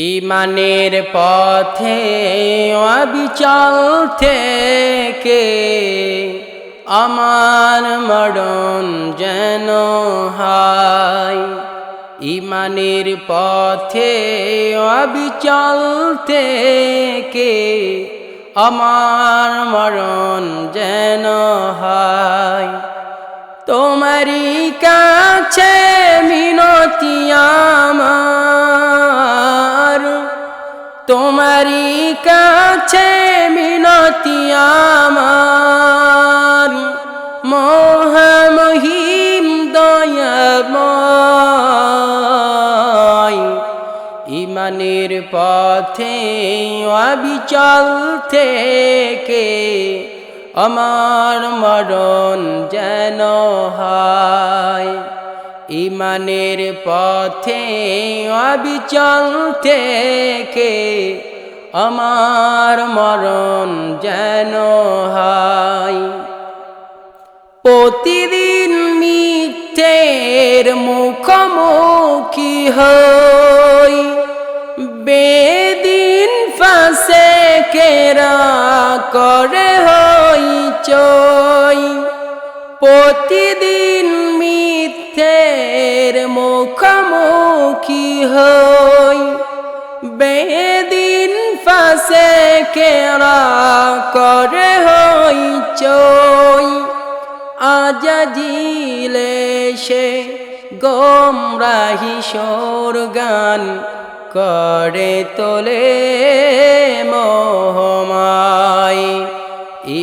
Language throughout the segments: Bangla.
ঈমানের পথে অবিচল থেকে আমার মরণ যেন হয়। ঈমানের পথে অবিচল থেকে আমার মরণ যেন হয়। তোমারই কাছে মিনতি আমার, তোমারই কাছে মিনতি আমার, মহামহিম দয়াময়। ঈমানের পথে অবিচল থেকে আমার মরণ যেন হয়। ঈমানের পথে অবিচল থেকে আমার মরণ যেন হয়। প্রতিদিন মিথ্যের মুখোমুখি হই, বেদিন ফাসেকেরা করে হইচই। প্রতিদিন মিথ্যের মুখোমুখি হই, বেদিন ফাসেকেরা করে হইচই। আজাজিলে সে গোমরাহি সুরগান করে তোলে মোহমায়।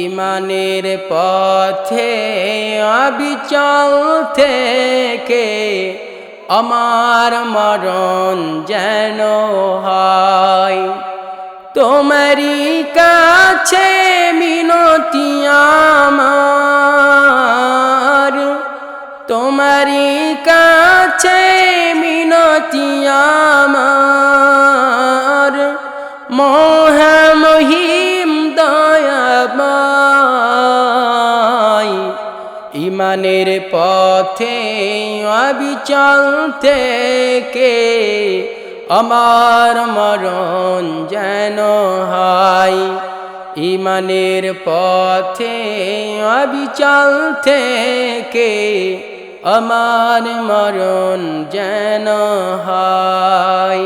ঈমানের পথে অবিচল থেকে আমার মরণ যেন হয়। তোমারই কাছে মিনতি আমার, তোমারই কাছে মিনতি আমার, মহামহিম দয়াময়। ঈমানের পথে অবিচল থেকে আমার মরণ যেন হয়। ঈমানের পথে অবিচল থেকে আমার মরণ যেন হয়।